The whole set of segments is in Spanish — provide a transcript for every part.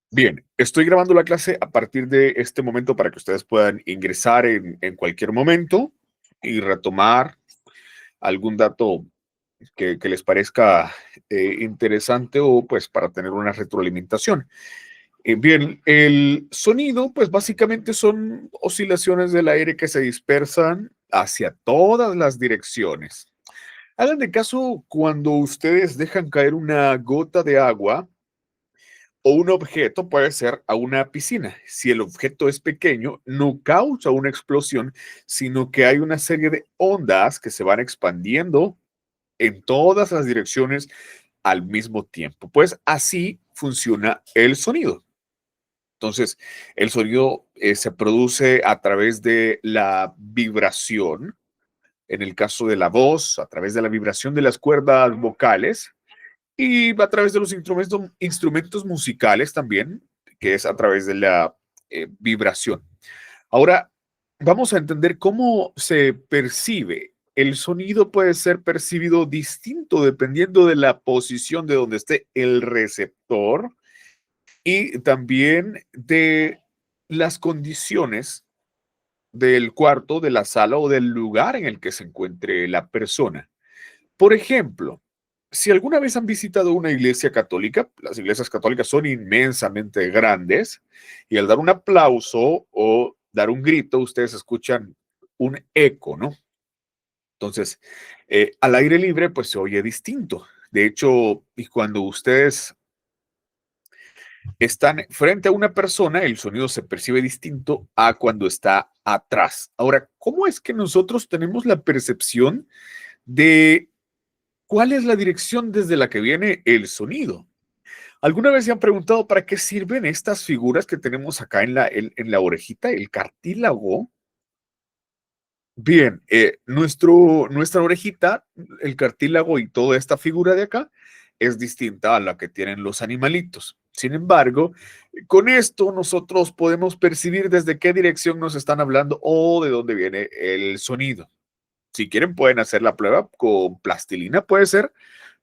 Bien, estoy grabando la clase a partir de este momento para que ustedes puedan ingresar en cualquier momento y retomar algún dato que les parezca interesante o pues para tener una retroalimentación. Bien, el sonido pues básicamente son oscilaciones del aire que se dispersan hacia todas las direcciones. Hagan de caso cuando ustedes dejan caer una gota de agua o un objeto puede ser a una piscina. Si el objeto es pequeño, no causa una explosión, sino que hay una serie de ondas que se van expandiendo en todas las direcciones al mismo tiempo. Pues así funciona el sonido. Entonces, el sonido se produce a través de la vibración, en el caso de la voz, a través de la vibración de las cuerdas vocales, y a través de los instrumentos musicales también, que es a través de la vibración. Ahora, vamos a entender cómo se percibe. El sonido puede ser percibido distinto dependiendo de la posición de donde esté el receptor y también de las condiciones del cuarto, de la sala o del lugar en el que se encuentre la persona. Por ejemplo, si alguna vez han visitado una iglesia católica, las iglesias católicas son inmensamente grandes y al dar un aplauso o dar un grito, ustedes escuchan un eco, ¿no? Entonces, al aire libre, pues se oye distinto. De hecho, y cuando ustedes están frente a una persona, el sonido se percibe distinto a cuando está atrás. Ahora, ¿cómo es que nosotros tenemos la percepción de cuál es la dirección desde la que viene el sonido? ¿Alguna vez se han preguntado para qué sirven estas figuras que tenemos acá en la orejita, el cartílago? Bien, nuestra orejita, el cartílago y toda esta figura de acá es distinta a la que tienen los animalitos. Sin embargo, con esto nosotros podemos percibir desde qué dirección nos están hablando o de dónde viene el sonido. Si quieren, pueden hacer la prueba con plastilina, puede ser,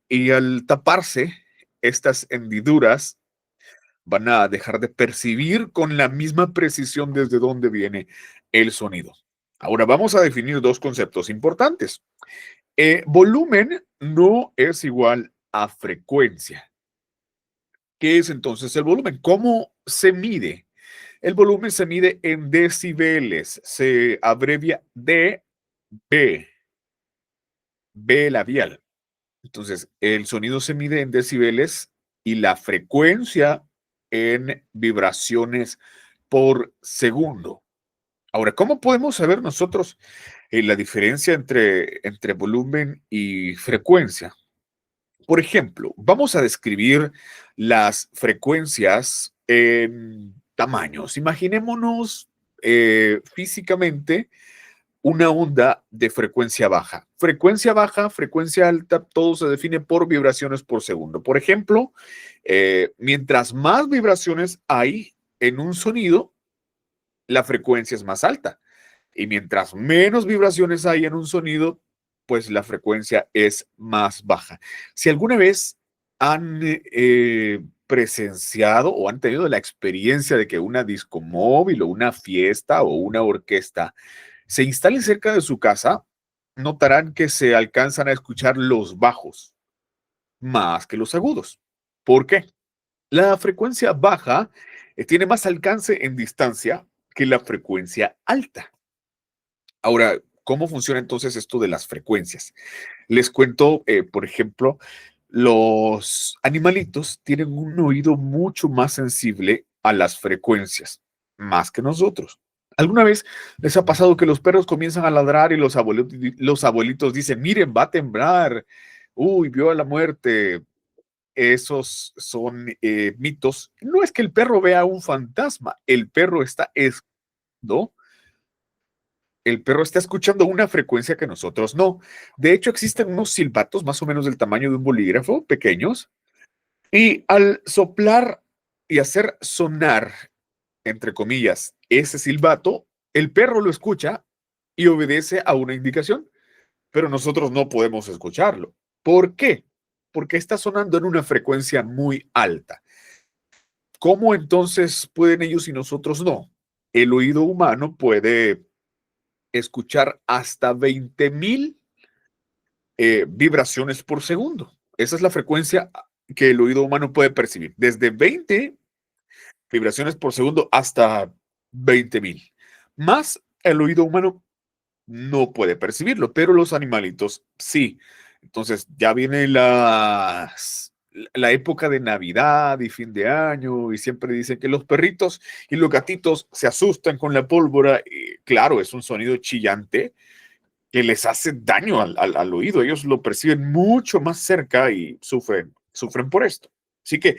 y al taparse estas hendiduras, van a dejar de percibir con la misma precisión desde dónde viene el sonido. Ahora vamos a definir dos conceptos importantes. Volumen no es igual a frecuencia. ¿Qué es entonces el volumen? ¿Cómo se mide? El volumen se mide en decibeles, se abrevia dB, B labial. Entonces, el sonido se mide en decibeles y la frecuencia en vibraciones por segundo. Ahora, ¿cómo podemos saber nosotros la diferencia entre volumen y frecuencia? Por ejemplo, vamos a describir las frecuencias en tamaños. Imaginémonos físicamente una onda de frecuencia baja, frecuencia alta, todo se define por vibraciones por segundo. Por ejemplo, mientras más vibraciones hay en un sonido, la frecuencia es más alta. Y mientras menos vibraciones hay en un sonido, pues la frecuencia es más baja. Si alguna vez han presenciado o han tenido la experiencia de que una disco móvil o una fiesta o una orquesta se instale cerca de su casa, notarán que se alcanzan a escuchar los bajos más que los agudos. ¿Por qué? La frecuencia baja tiene más alcance en distancia que la frecuencia alta. Ahora, ¿cómo funciona entonces esto de las frecuencias? Les cuento, por ejemplo, los animalitos tienen un oído mucho más sensible a las frecuencias, más que nosotros. ¿Alguna vez les ha pasado que los perros comienzan a ladrar y los abuelitos dicen, miren, va a temblar, uy, vio a la muerte? Esos son mitos. No es que el perro vea un fantasma, el perro está escuchando una frecuencia que nosotros no. De hecho, existen unos silbatos más o menos del tamaño de un bolígrafo, pequeños, y al soplar y hacer sonar, entre comillas, ese silbato, el perro lo escucha y obedece a una indicación, pero nosotros no podemos escucharlo. ¿Por qué? Porque está sonando en una frecuencia muy alta. ¿Cómo entonces pueden ellos y nosotros no? El oído humano puede escuchar hasta 20,000 vibraciones por segundo. Esa es la frecuencia que el oído humano puede percibir. Desde 20 vibraciones por segundo hasta 20,000. Más el oído humano no puede percibirlo, pero los animalitos sí. Entonces ya viene la época de Navidad y fin de año y siempre dicen que los perritos y los gatitos se asustan con la pólvora. Y claro, es un sonido chillante que les hace daño al oído. Ellos lo perciben mucho más cerca y sufren por esto. Así que,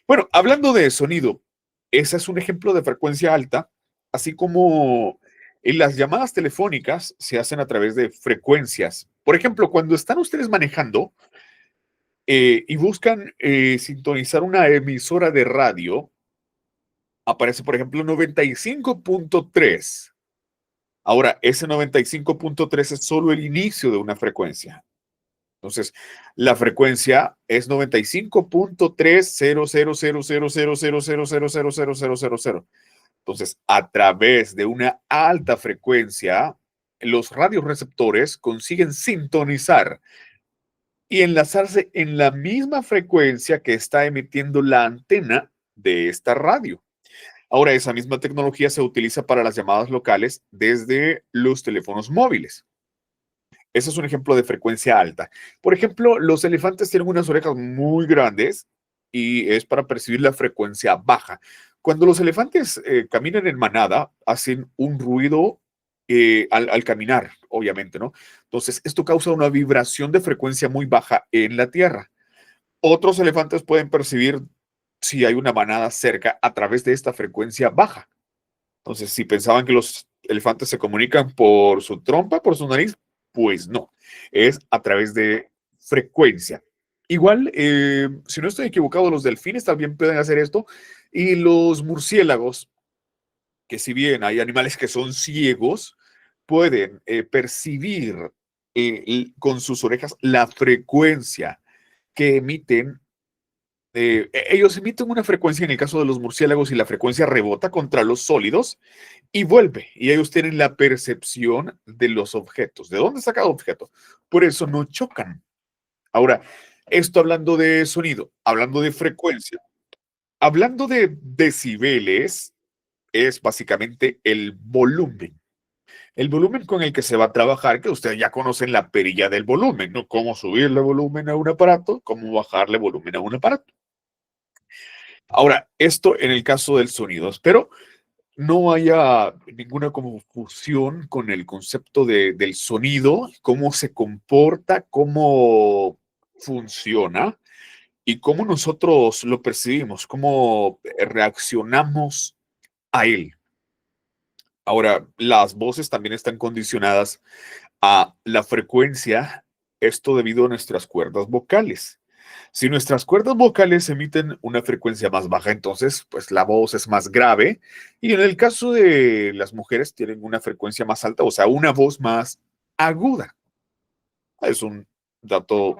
bueno, hablando de sonido, ese es un ejemplo de frecuencia alta, así como en las llamadas telefónicas se hacen a través de frecuencias. Por ejemplo, cuando están ustedes manejando y buscan sintonizar una emisora de radio, aparece, por ejemplo, 95.3. Ahora, ese 95.3 es solo el inicio de una frecuencia. Entonces, la frecuencia es 95.300000000000000. Entonces, a través de una alta frecuencia, los radioreceptores consiguen sintonizar y enlazarse en la misma frecuencia que está emitiendo la antena de esta radio. Ahora, esa misma tecnología se utiliza para las llamadas locales desde los teléfonos móviles. Ese es un ejemplo de frecuencia alta. Por ejemplo, los elefantes tienen unas orejas muy grandes y es para percibir la frecuencia baja. Cuando los elefantes caminan en manada, hacen un ruido al caminar, obviamente, ¿no? Entonces, esto causa una vibración de frecuencia muy baja en la tierra. Otros elefantes pueden percibir si hay una manada cerca a través de esta frecuencia baja. Entonces, si pensaban que los elefantes se comunican por su trompa, por su nariz, pues no, es a través de frecuencia. Igual, si no estoy equivocado, los delfines también pueden hacer esto y los murciélagos, que si bien hay animales que son ciegos, pueden percibir con sus orejas la frecuencia que emiten ellos emiten una frecuencia en el caso de los murciélagos y la frecuencia rebota contra los sólidos y vuelve. Y ellos tienen la percepción de los objetos. ¿De dónde está cada objeto? Por eso no chocan. Ahora, esto hablando de sonido, hablando de frecuencia, hablando de decibeles, es básicamente el volumen. El volumen con el que se va a trabajar, que ustedes ya conocen la perilla del volumen, ¿no? Cómo subirle volumen a un aparato, cómo bajarle volumen a un aparato. Ahora, esto en el caso del sonido, espero no haya ninguna confusión con el concepto del sonido, cómo se comporta, cómo funciona y cómo nosotros lo percibimos, cómo reaccionamos a él. Ahora, las voces también están condicionadas a la frecuencia, esto debido a nuestras cuerdas vocales. Si nuestras cuerdas vocales emiten una frecuencia más baja, entonces pues la voz es más grave y en el caso de las mujeres tienen una frecuencia más alta, o sea, una voz más aguda. Es un dato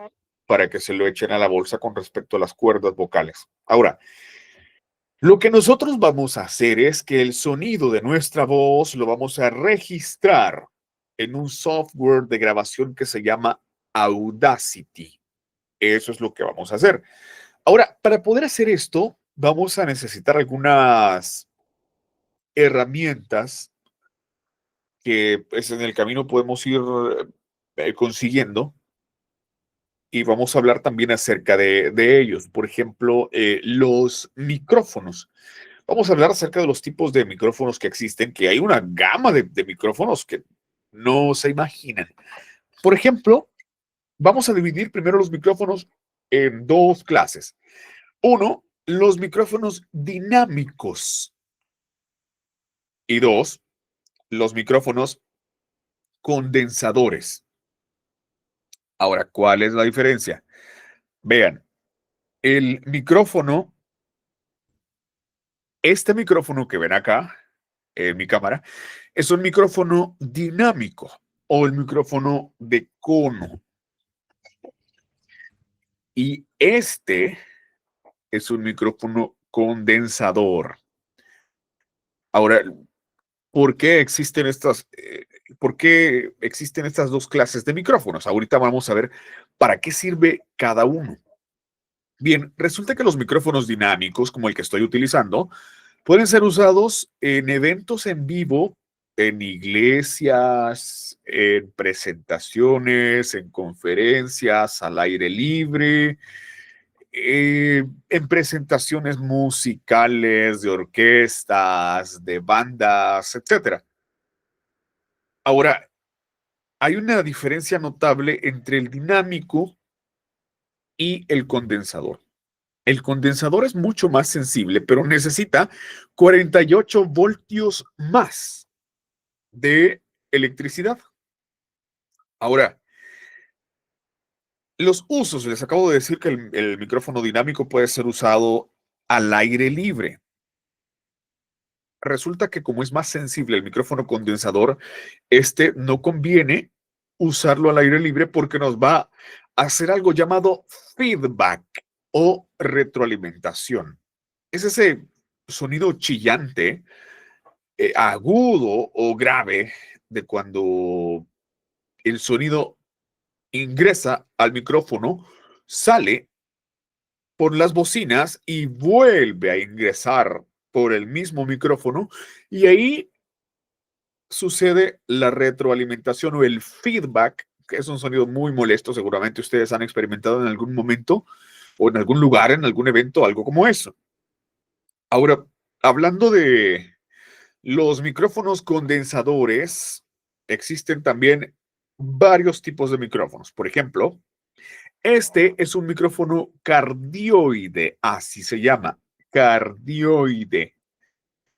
para que se lo echen a la bolsa con respecto a las cuerdas vocales. Ahora, lo que nosotros vamos a hacer es que el sonido de nuestra voz lo vamos a registrar en un software de grabación que se llama Audacity. Eso es lo que vamos a hacer. Ahora, para poder hacer esto, vamos a necesitar algunas herramientas que pues, en el camino podemos ir consiguiendo y vamos a hablar también acerca de ellos. Por ejemplo, los micrófonos. Vamos a hablar acerca de los tipos de micrófonos que existen, que hay una gama de micrófonos que no se imaginan. Por ejemplo, vamos a dividir primero los micrófonos en dos clases. Uno, los micrófonos dinámicos. Y dos, los micrófonos condensadores. Ahora, ¿cuál es la diferencia? Vean, el micrófono, este micrófono que ven acá, en mi cámara, es un micrófono dinámico o el micrófono de cono. Y este es un micrófono condensador. Ahora, ¿por qué existen por qué existen estas dos clases de micrófonos? Ahorita vamos a ver para qué sirve cada uno. Bien, resulta que los micrófonos dinámicos, como el que estoy utilizando, pueden ser usados en eventos en vivo, en iglesias, en presentaciones, en conferencias, al aire libre, en presentaciones musicales, de orquestas, de bandas, etcétera. Ahora, hay una diferencia notable entre el dinámico y el condensador. El condensador es mucho más sensible, pero necesita 48 voltios más de electricidad. Ahora, los usos, les acabo de decir que el micrófono dinámico puede ser usado al aire libre. Resulta que como es más sensible el micrófono condensador, no conviene usarlo al aire libre porque nos va a hacer algo llamado feedback o retroalimentación. Es ese sonido chillante, agudo o grave de cuando el sonido ingresa al micrófono, sale por las bocinas y vuelve a ingresar por el mismo micrófono y ahí sucede la retroalimentación o el feedback, que es un sonido muy molesto, seguramente ustedes han experimentado en algún momento o en algún lugar, en algún evento, algo como eso. Ahora, hablando de los micrófonos condensadores, existen también varios tipos de micrófonos. Por ejemplo, este es un micrófono cardioide, así se llama, cardioide.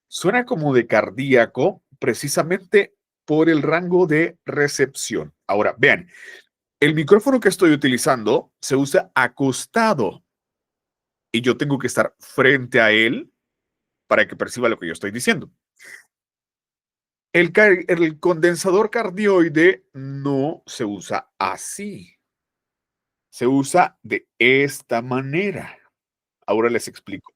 Suena como de cardíaco, precisamente por el rango de recepción. Ahora, vean, el micrófono que estoy utilizando se usa acostado y yo tengo que estar frente a él para que perciba lo que yo estoy diciendo. El condensador cardioide no se usa así. Se usa de esta manera. Ahora les explico.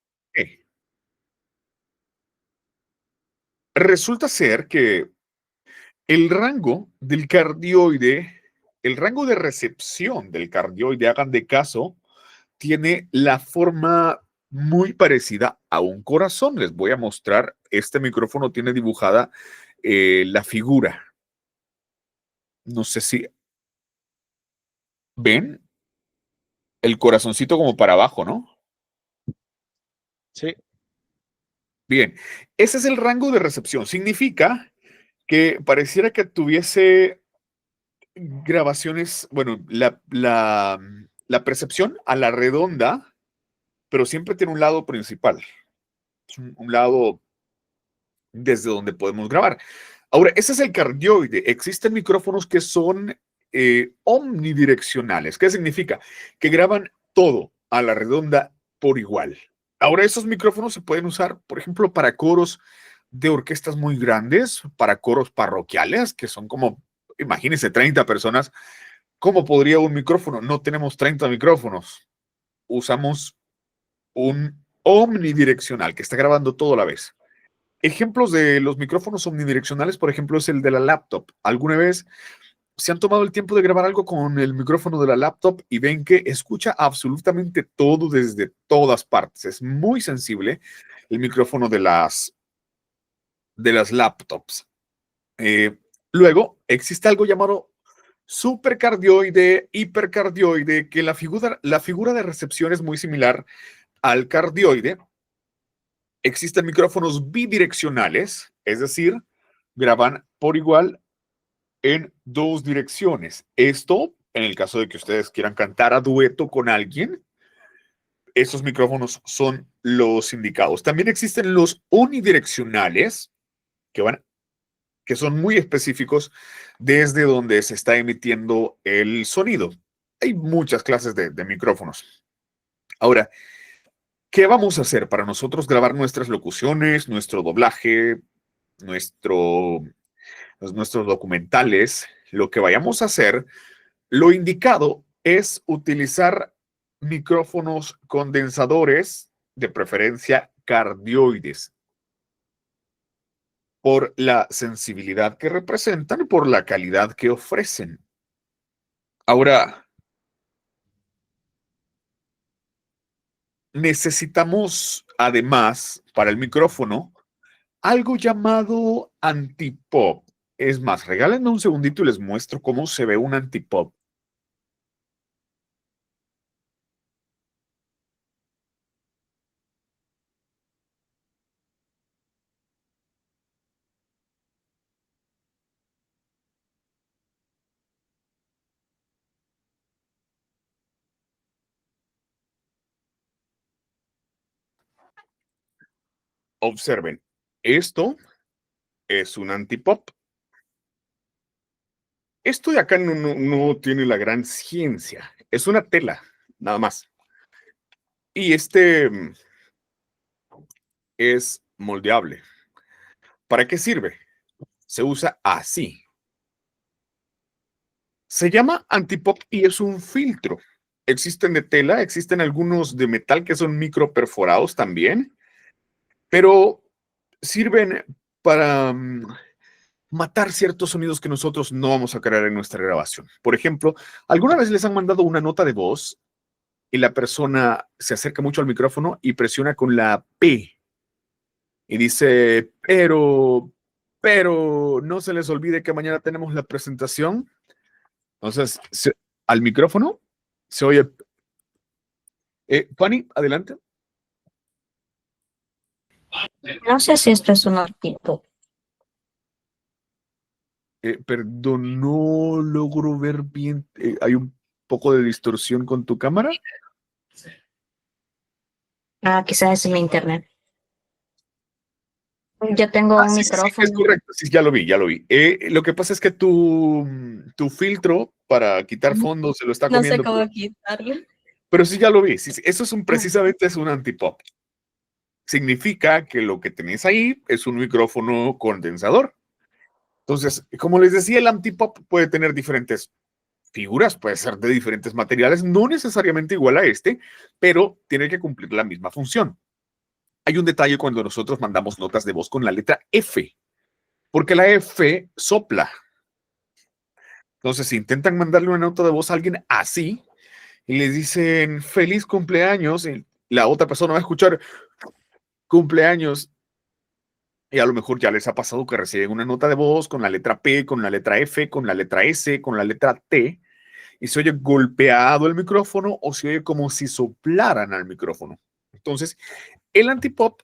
Resulta ser que el rango del cardioide, el rango de recepción del cardioide, hagan de caso, tiene la forma muy parecida a un corazón. Les voy a mostrar, este micrófono tiene dibujada la figura. No sé si ven el corazoncito como para abajo, ¿no? Sí. Bien, ese es el rango de recepción. Significa que pareciera que tuviese grabaciones, bueno, la percepción a la redonda, pero siempre tiene un lado principal, un lado desde donde podemos grabar. Ahora, ese es el cardioide. Existen micrófonos que son omnidireccionales. ¿Qué significa? Que graban todo a la redonda por igual. Ahora, esos micrófonos se pueden usar, por ejemplo, para coros de orquestas muy grandes, para coros parroquiales, que son como, imagínense, 30 personas. ¿Cómo podría un micrófono? No tenemos 30 micrófonos. Usamos un omnidireccional que está grabando todo a la vez. Ejemplos de los micrófonos omnidireccionales, por ejemplo, es el de la laptop. ¿Alguna vez se han tomado el tiempo de grabar algo con el micrófono de la laptop y ven que escucha absolutamente todo desde todas partes? Es muy sensible el micrófono de las laptops. Luego, existe algo llamado supercardioide, hipercardioide, que la figura de recepción es muy similar al cardioide. Existen micrófonos bidireccionales, es decir, graban por igual en dos direcciones. Esto, en el caso de que ustedes quieran cantar a dueto con alguien, esos micrófonos son los indicados. También existen los unidireccionales, que son muy específicos desde donde se está emitiendo el sonido. Hay muchas clases de micrófonos. Ahora, ¿qué vamos a hacer para nosotros grabar nuestras locuciones, nuestro doblaje, nuestros documentales? Lo que vayamos a hacer, lo indicado es utilizar micrófonos condensadores, de preferencia cardioides, por la sensibilidad que representan y por la calidad que ofrecen. Ahora, necesitamos además para el micrófono algo llamado antipop. Es más, regálenme un segundito y les muestro cómo se ve un antipop. Observen, esto es un antipop. Esto de acá no tiene la gran ciencia. Es una tela, nada más. Y este es moldeable. ¿Para qué sirve? Se usa así. Se llama antipop y es un filtro. Existen de tela, existen algunos de metal que son microperforados también, pero sirven para matar ciertos sonidos que nosotros no vamos a crear en nuestra grabación. Por ejemplo, ¿alguna vez les han mandado una nota de voz y la persona se acerca mucho al micrófono y presiona con la P y dice, pero no se les olvide que mañana tenemos la presentación? Entonces, al micrófono se oye. Fanny, adelante. No sé si esto es un artito. Perdón, no logro ver bien. Hay un poco de distorsión con tu cámara. Quizás es mi internet. Yo tengo un Sí, micrófono. es correcto. Sí, ya lo vi, ya lo vi. Lo que pasa es que tu filtro para quitar fondos se lo está No sé comiendo. cómo quitarlo. Pero sí, ya lo vi. Sí, eso es precisamente es un antipop. Significa que lo que tenés ahí es un micrófono condensador. Entonces, como les decía, el antipop puede tener diferentes figuras, puede ser de diferentes materiales, no necesariamente igual a este, pero tiene que cumplir la misma función. Hay un detalle cuando nosotros mandamos notas de voz con la letra F, porque la F sopla. Entonces, si intentan mandarle una nota de voz a alguien así y les dicen feliz cumpleaños, y la otra persona va a escuchar cumpleaños, y a lo mejor ya les ha pasado que reciben una nota de voz con la letra P, con la letra F, con la letra S, con la letra T, y se oye golpeado el micrófono o se oye como si soplaran al micrófono. Entonces, el antipop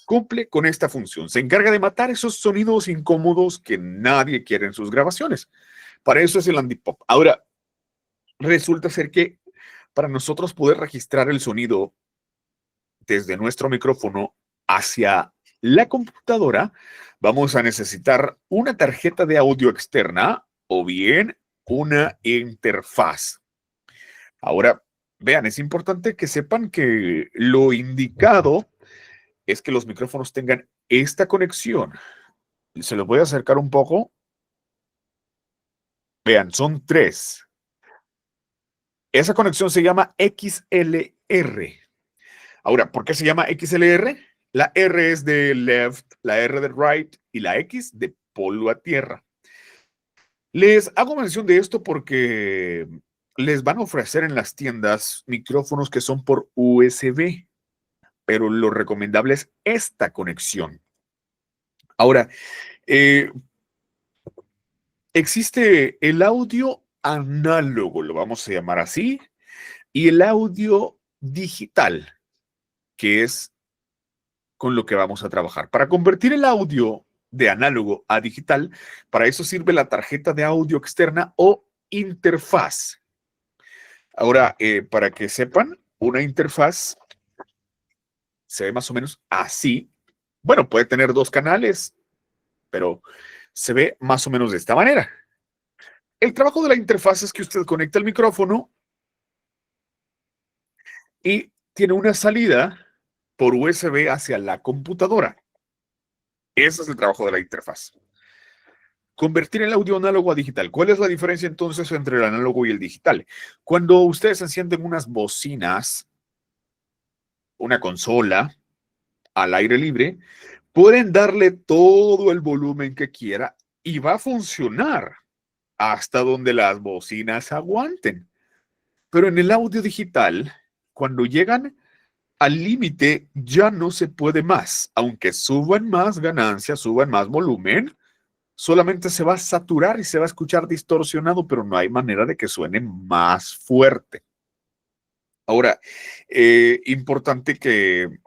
cumple con esta función. Se encarga de matar esos sonidos incómodos que nadie quiere en sus grabaciones. Para eso es el antipop. Ahora, resulta ser que para nosotros poder registrar el sonido desde nuestro micrófono hacia la computadora, vamos a necesitar una tarjeta de audio externa o bien una interfaz. Ahora, vean, es importante que sepan que lo indicado es que los micrófonos tengan esta conexión. Se los voy a acercar un poco. Vean, son tres. Esa conexión se llama XLR. Ahora, ¿por qué se llama XLR? La R es de left, la R de right y la X de polo a tierra. Les hago mención de esto porque les van a ofrecer en las tiendas micrófonos que son por USB, pero lo recomendable es esta conexión. Ahora, existe el audio análogo, lo vamos a llamar así, y el audio digital, que es con lo que vamos a trabajar. Para convertir el audio de análogo a digital, para eso sirve la tarjeta de audio externa o interfaz. Ahora, para que sepan, una interfaz se ve más o menos así. Bueno, puede tener dos canales, pero se ve más o menos de esta manera. El trabajo de la interfaz es que usted conecta el micrófono y tiene una salida por USB hacia la computadora. Ese es el trabajo de la interfaz. Convertir el audio análogo a digital. ¿Cuál es la diferencia entonces entre el análogo y el digital? Cuando ustedes encienden unas bocinas, una consola, al aire libre, pueden darle todo el volumen que quiera y va a funcionar hasta donde las bocinas aguanten. Pero en el audio digital, cuando llegan al límite, ya no se puede más. Aunque suban más ganancias, suban más volumen, solamente se va a saturar y se va a escuchar distorsionado, pero no hay manera de que suene más fuerte. Ahora, importante que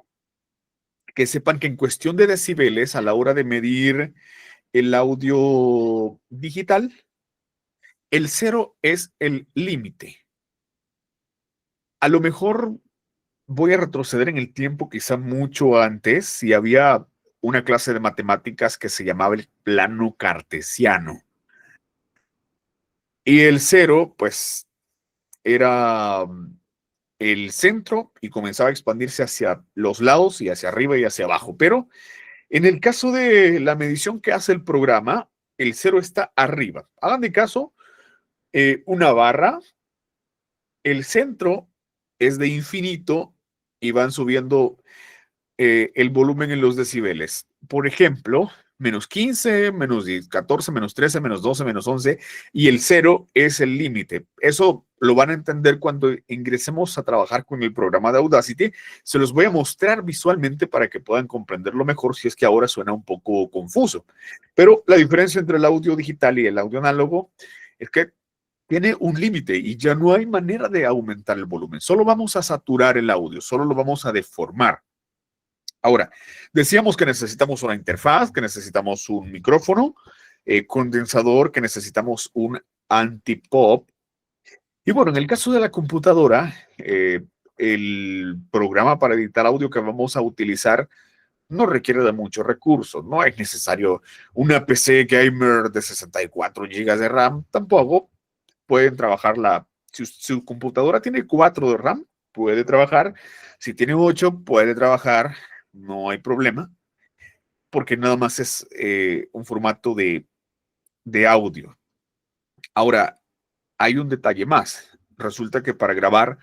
sepan que en cuestión de decibeles, a la hora de medir el audio digital, el cero es el límite. A lo mejor voy a retroceder en el tiempo, quizá mucho antes, si había una clase de matemáticas que se llamaba el plano cartesiano. Y el cero, pues, era el centro y comenzaba a expandirse hacia los lados y hacia arriba y hacia abajo. Pero en el caso de la medición que hace el programa, el cero está arriba. Hagan de caso, una barra, el centro es de infinito y van subiendo el volumen en los decibeles. Por ejemplo, menos 15, menos 10, 14, menos 13, menos 12, menos 11 y el cero es el límite. Eso lo van a entender cuando ingresemos a trabajar con el programa de Audacity. Se los voy a mostrar visualmente para que puedan comprenderlo mejor si es que ahora suena un poco confuso. Pero la diferencia entre el audio digital y el audio análogo es que tiene un límite y ya no hay manera de aumentar el volumen. Solo vamos a saturar el audio, solo lo vamos a deformar. Ahora, decíamos que necesitamos una interfaz, que necesitamos un micrófono, condensador, que necesitamos un antipop. Y bueno, en el caso de la computadora, el programa para editar audio que vamos a utilizar no requiere de muchos recursos. No es necesario una PC gamer de 64 GB de RAM, tampoco. Pueden trabajar si su computadora tiene 4 de RAM, puede trabajar. Si tiene 8, puede trabajar, no hay problema, porque nada más es un formato de audio. Ahora, hay un detalle más. Resulta que para grabar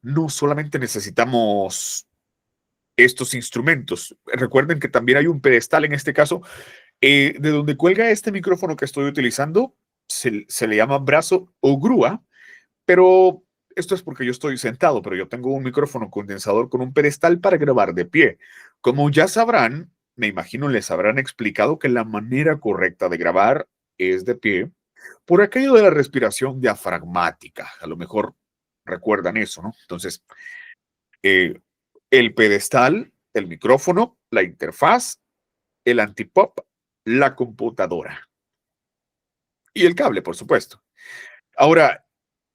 no solamente necesitamos estos instrumentos. Recuerden que también hay un pedestal en este caso, de donde cuelga este micrófono que estoy utilizando, se le llama brazo o grúa, pero esto es porque yo estoy sentado, pero yo tengo un micrófono condensador con un pedestal para grabar de pie. Como ya sabrán, me imagino les habrán explicado que la manera correcta de grabar es de pie, por aquello de la respiración diafragmática. A lo mejor recuerdan eso, ¿no? Entonces, eh, el pedestal, el micrófono, la interfaz, el antipop, la computadora y el cable, por supuesto. Ahora,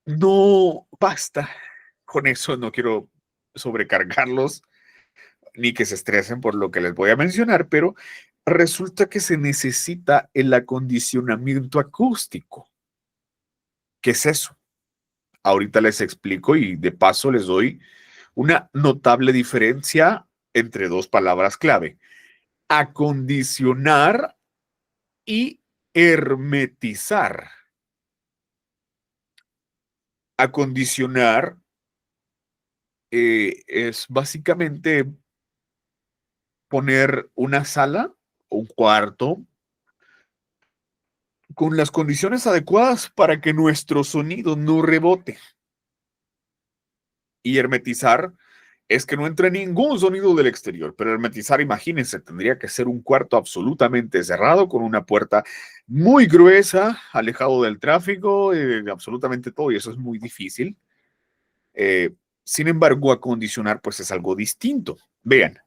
no basta con eso, no quiero sobrecargarlos ni que se estresen por lo que les voy a mencionar, pero resulta que se necesita el acondicionamiento acústico. ¿Qué es eso? Ahorita les explico y de paso les doy una notable diferencia entre dos palabras clave: acondicionar y hermetizar. Acondicionar es básicamente poner una sala o un cuarto con las condiciones adecuadas para que nuestro sonido no rebote. Y hermetizar es que no entre ningún sonido del exterior. Pero hermetizar, imagínense, tendría que ser un cuarto absolutamente cerrado, con una puerta muy gruesa, alejado del tráfico, absolutamente todo, y eso es muy difícil. Sin embargo, acondicionar pues es algo distinto. Vean,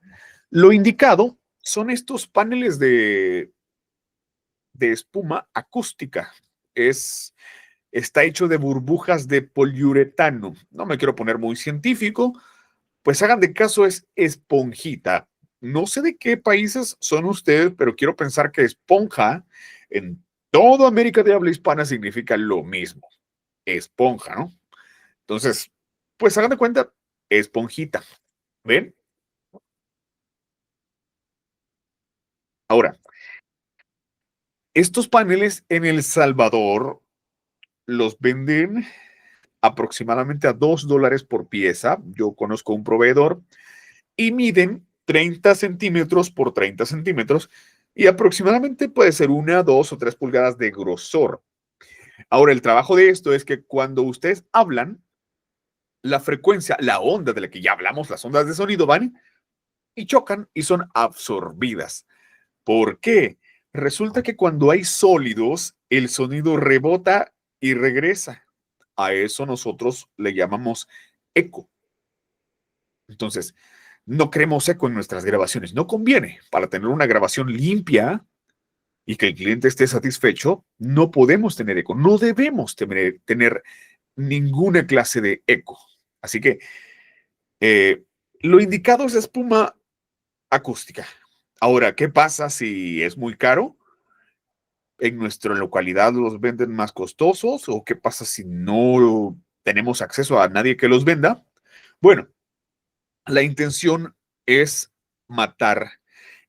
lo indicado son estos paneles de espuma acústica. Está hecho de burbujas de poliuretano. No me quiero poner muy científico, pues hagan de caso, es esponjita. No sé de qué países son ustedes, pero quiero pensar que esponja en toda América de habla hispana significa lo mismo. Esponja, ¿no? Entonces, pues hagan de cuenta, esponjita. ¿Ven? Ahora, estos paneles en El Salvador los venden aproximadamente a $2 por pieza. Yo conozco un proveedor y miden 30 centímetros por 30 centímetros y aproximadamente puede ser 1, 2 o 3 pulgadas de grosor. Ahora, el trabajo de esto es que cuando ustedes hablan, la frecuencia, la onda de la que ya hablamos, las ondas de sonido van y chocan y son absorbidas. ¿Por qué? Resulta que cuando hay sólidos, el sonido rebota y regresa. A eso nosotros le llamamos eco. Entonces, no queremos eco en nuestras grabaciones. No conviene. Para tener una grabación limpia y que el cliente esté satisfecho, no podemos tener eco. No debemos tener ninguna clase de eco. Así que lo indicado es espuma acústica. Ahora, ¿qué pasa si es muy caro? ¿En nuestra localidad los venden más costosos? ¿O qué pasa si no tenemos acceso a nadie que los venda? Bueno, la intención es matar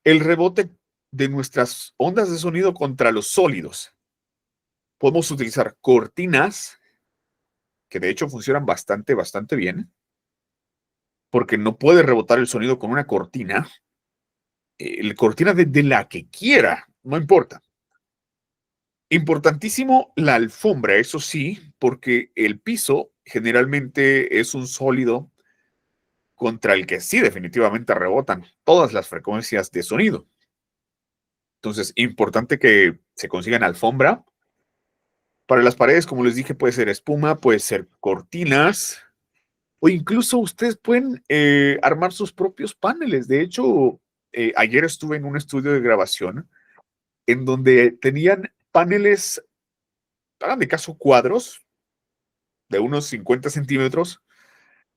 el rebote de nuestras ondas de sonido contra los sólidos. Podemos utilizar cortinas, que de hecho funcionan bastante bien, porque no puede rebotar el sonido con una cortina. Cortina de la que quiera, no importa. Importantísimo la alfombra, eso sí, porque el piso generalmente es un sólido contra el que sí definitivamente rebotan todas las frecuencias de sonido. Entonces, importante que se consigan alfombra. Para las paredes, como les dije, puede ser espuma, puede ser cortinas, o incluso ustedes pueden armar sus propios paneles. De hecho, ayer estuve en un estudio de grabación en donde tenían paneles, hagan de caso cuadros, de unos 50 centímetros,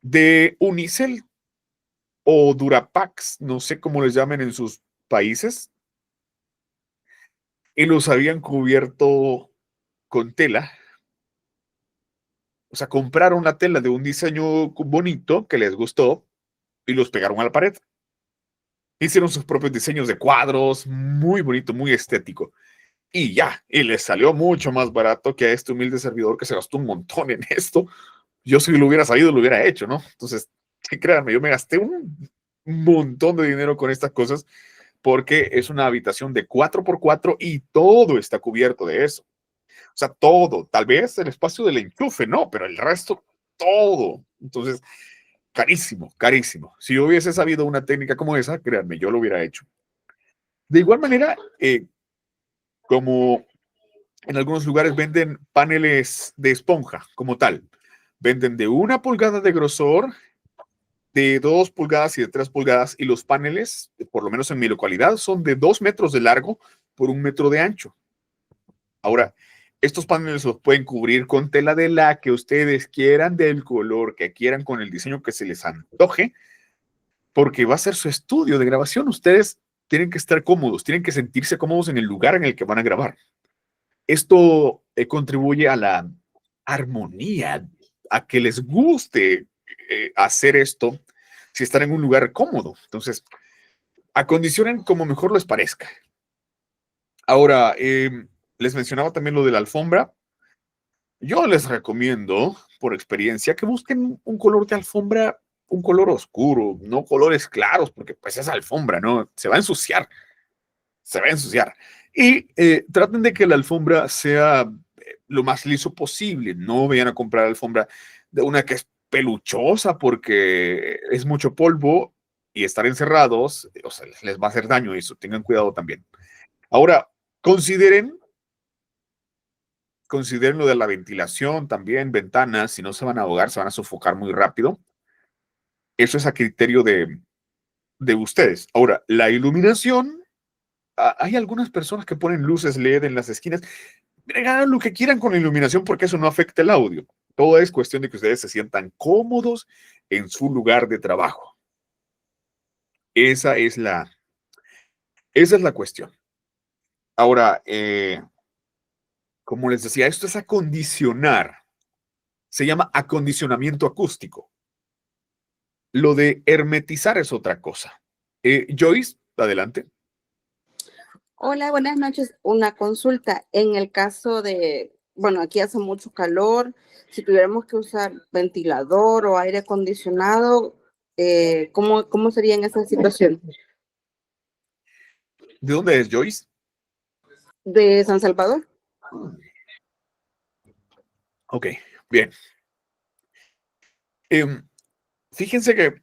de unicel o Durapax, no sé cómo les llamen en sus países, y los habían cubierto con tela. O sea, compraron la tela de un diseño bonito que les gustó y los pegaron a la pared. Hicieron sus propios diseños de cuadros, muy bonito, muy estético. Y ya, y les salió mucho más barato que a este humilde servidor que se gastó un montón en esto. Yo si lo hubiera sabido, lo hubiera hecho, ¿no? Entonces, sí, créanme, yo me gasté un montón de dinero con estas cosas porque es una habitación de 4x4 y todo está cubierto de eso. O sea, todo. Tal vez el espacio del enchufe, no, pero el resto, todo. Entonces, carísimo, carísimo. Si yo hubiese sabido una técnica como esa, créanme, yo lo hubiera hecho. De igual manera, como en algunos lugares venden paneles de esponja como tal, venden de 1 pulgada de grosor, de 2 pulgadas y de 3 pulgadas, y los paneles, por lo menos en mi localidad, son de 2 metros de largo por 1 metro de ancho. Ahora, estos paneles los pueden cubrir con tela de la que ustedes quieran, del color que quieran, con el diseño que se les antoje, porque va a ser su estudio de grabación. Ustedes tienen que estar cómodos, tienen que sentirse cómodos en el lugar en el que van a grabar. Esto contribuye a la armonía, a que les guste hacer esto si están en un lugar cómodo. Entonces, acondicionen como mejor les parezca. Ahora, les mencionaba también lo de la alfombra. Yo les recomiendo, por experiencia, que busquen un color de alfombra, un color oscuro, no colores claros, porque pues es alfombra, ¿no? Se va a ensuciar, se va a ensuciar. Y traten de que la alfombra sea lo más liso posible. No vayan a comprar alfombra de una que es peluchosa porque es mucho polvo y estar encerrados, o sea, les va a hacer daño eso. Tengan cuidado también. Ahora, consideren lo de la ventilación también, ventanas, si no se van a ahogar, se van a sofocar muy rápido. Eso es a criterio de ustedes. Ahora, la iluminación, hay algunas personas que ponen luces LED en las esquinas. Hagan lo que quieran con la iluminación porque eso no afecta el audio. Todo es cuestión de que ustedes se sientan cómodos en su lugar de trabajo. Esa es la cuestión. Ahora, como les decía, esto es acondicionar. Se llama acondicionamiento acústico. Lo de hermetizar es otra cosa. Joyce, adelante. Hola, buenas noches. Una consulta. En el caso de, bueno, aquí hace mucho calor, si tuviéramos que usar ventilador o aire acondicionado, ¿Cómo sería en esa situación? ¿De dónde es Joyce? ¿De San Salvador? Ok, bien. Em, Fíjense que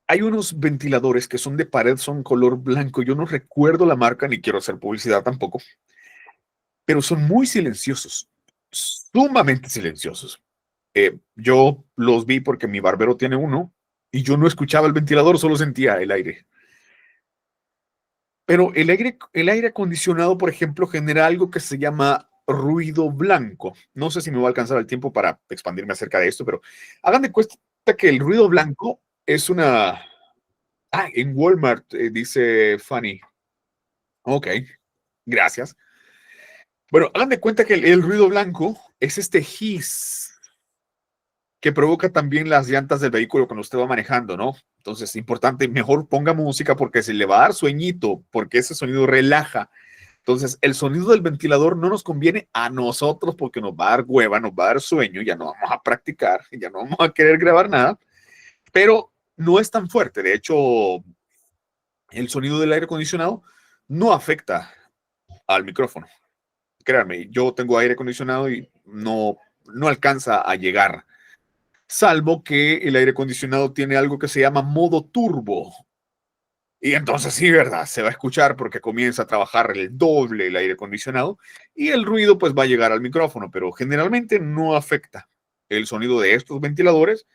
hay unos ventiladores que son de pared, son color blanco. Yo no recuerdo la marca ni quiero hacer publicidad tampoco, pero son muy silenciosos, sumamente silenciosos. Yo los vi porque mi barbero tiene uno y yo no escuchaba el ventilador, solo sentía el aire. Pero el aire acondicionado, por ejemplo, genera algo que se llama ruido blanco. No sé si me va a alcanzar el tiempo para expandirme acerca de esto, pero hagan de cuenta que el ruido blanco es una... Ah, en Walmart, dice Fanny. Ok, gracias. Bueno, hagan de cuenta que el ruido blanco es este hiss que provoca también las llantas del vehículo cuando usted va manejando, ¿no? Entonces, importante, mejor ponga música porque se le va a dar sueñito, porque ese sonido relaja. Entonces, el sonido del ventilador no nos conviene a nosotros porque nos va a dar hueva, nos va a dar sueño, ya no vamos a practicar, ya no vamos a querer grabar nada, pero no es tan fuerte. De hecho, el sonido del aire acondicionado no afecta al micrófono. Créanme, yo tengo aire acondicionado y no alcanza a llegar, salvo que el aire acondicionado tiene algo que se llama modo turbo. Y entonces sí, ¿verdad? Se va a escuchar porque comienza a trabajar el doble el aire acondicionado y el ruido pues va a llegar al micrófono, pero generalmente no afecta el sonido de estos ventiladores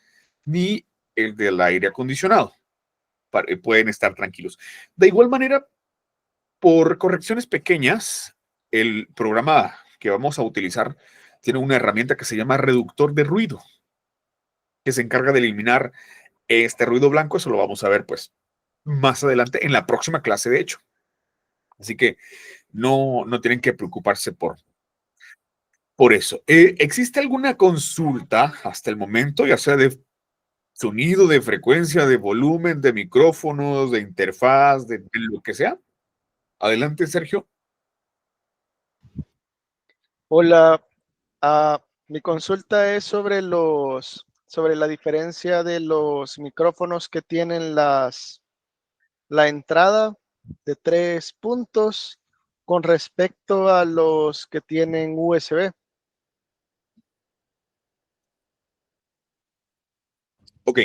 ni el del aire acondicionado. Pueden estar tranquilos. De igual manera, por correcciones pequeñas, el programa que vamos a utilizar tiene una herramienta que se llama reductor de ruido, que se encarga de eliminar este ruido blanco. Eso lo vamos a ver pues más adelante en la próxima clase, de hecho. Así que no tienen que preocuparse por eso. ¿Existe alguna consulta hasta el momento, ya sea de sonido, de frecuencia, de volumen, de micrófonos, de interfaz, de lo que sea? Adelante, Sergio. Hola, mi consulta es sobre la diferencia de los micrófonos que tienen la entrada de 3 puntos con respecto a los que tienen USB. Ok,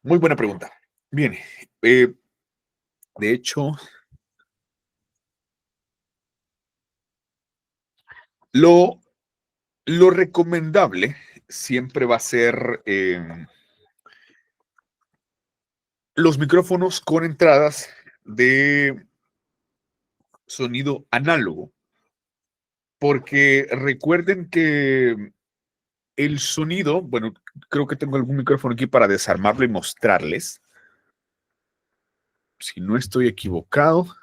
muy buena pregunta. Bien, de hecho, lo, lo recomendable siempre va a ser los micrófonos con entradas de sonido análogo, porque recuerden que el sonido, bueno, creo que tengo algún micrófono aquí para desarmarlo y mostrarles. Si no estoy equivocado.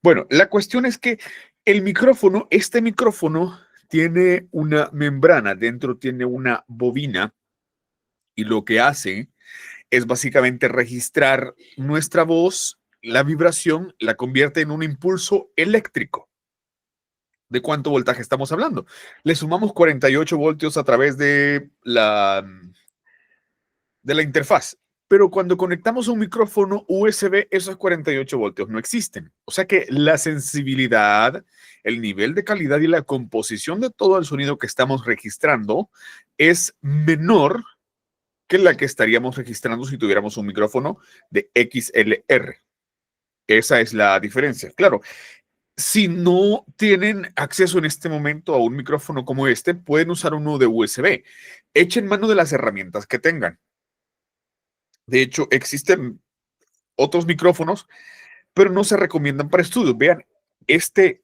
Bueno, la cuestión es que el micrófono, este micrófono tiene una membrana, dentro tiene una bobina y lo que hace es básicamente registrar nuestra voz, la vibración, la convierte en un impulso eléctrico. ¿De cuánto voltaje estamos hablando? Le sumamos 48 voltios a través de la interfaz. Pero cuando conectamos un micrófono USB, esos 48 voltios no existen. O sea que la sensibilidad, el nivel de calidad y la composición de todo el sonido que estamos registrando es menor que la que estaríamos registrando si tuviéramos un micrófono de XLR. Esa es la diferencia. Claro, si no tienen acceso en este momento a un micrófono como este, pueden usar uno de USB. Echen mano de las herramientas que tengan. De hecho, existen otros micrófonos, pero no se recomiendan para estudios. Vean, este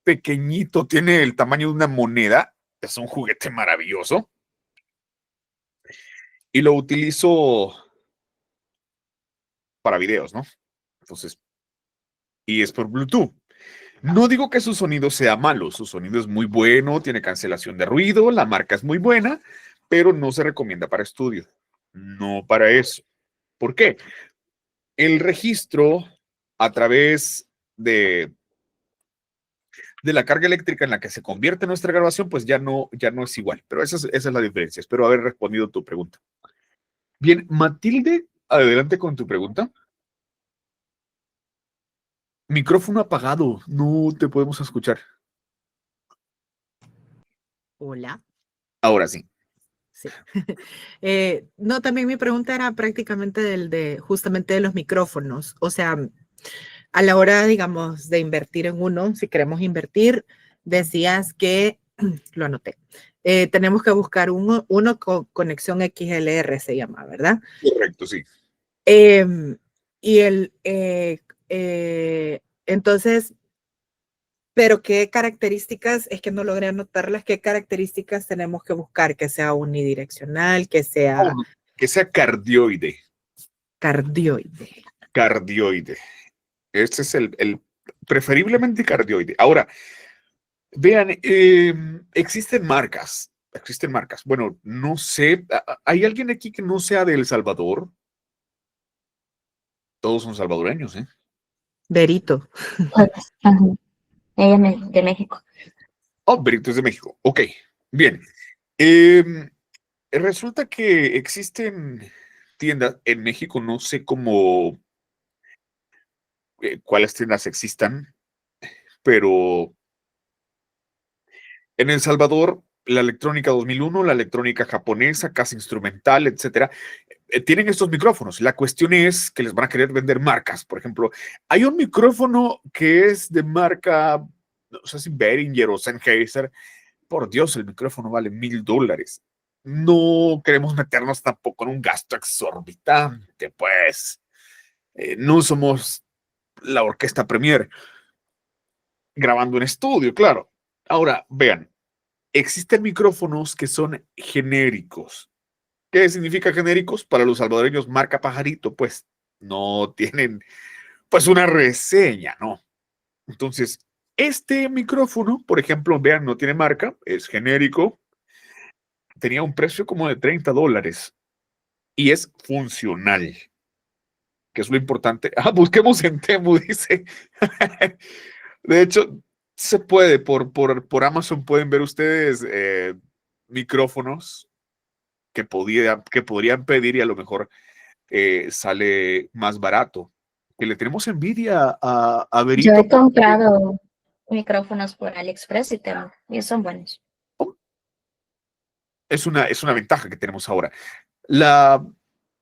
pequeñito tiene el tamaño de una moneda. Es un juguete maravilloso. Y lo utilizo para videos, ¿no? Entonces, y es por Bluetooth. No digo que su sonido sea malo, su sonido es muy bueno, tiene cancelación de ruido, la marca es muy buena, pero no se recomienda para estudio. No para eso. ¿Por qué? El registro a través de la carga eléctrica en la que se convierte nuestra grabación, pues ya no es igual. Pero esa es la diferencia. Espero haber respondido tu pregunta. Bien, Matilde, adelante con tu pregunta. Micrófono apagado, no te podemos escuchar. Hola, Ahora sí. sí. No, también mi pregunta era prácticamente justamente de los micrófonos. O sea, a la hora, digamos, de invertir en uno, si queremos invertir, decías que, lo anoté, tenemos que buscar uno con conexión XLR, se llama, ¿verdad? Correcto, sí. Y entonces, pero ¿qué características? Es que no logré anotarlas. ¿Qué características tenemos que buscar? Que sea unidireccional, que sea Que sea cardioide. cardioide. Cardioide. Este es preferiblemente cardioide. Ahora, vean, existen marcas. Existen marcas. Bueno, no sé. ¿Hay alguien aquí que no sea de El Salvador? Todos son salvadoreños, ¿eh? Berito. Ajá. Ella de México. Oh, Berito es de México. Ok, bien. Em, Resulta que existen tiendas en México, no sé cómo, cuáles tiendas existan, pero en El Salvador, la electrónica 2001, la electrónica japonesa, casa instrumental, etcétera, tienen estos micrófonos. La cuestión es que les van a querer vender marcas. Por ejemplo, hay un micrófono que es de marca, no sé si Behringer o Sennheiser. Por Dios, el micrófono vale $1,000. No queremos meternos tampoco en un gasto exorbitante, pues. No somos la orquesta Premier grabando en estudio, claro. Ahora, vean, existen micrófonos que son genéricos. ¿Qué significa genéricos? Para los salvadoreños, marca pajarito, pues no tienen, pues una reseña, ¿no? Entonces, este micrófono, por ejemplo, vean, no tiene marca, es genérico, tenía un precio como de $30 y es funcional, que es lo importante. Ah, busquemos en Temu, dice. De hecho, se puede, por Amazon pueden ver ustedes micrófonos que podrían pedir y a lo mejor sale más barato. Que le tenemos envidia a Yo Berito. he comprado micrófonos por AliExpress y son buenos. Es una ventaja que tenemos ahora.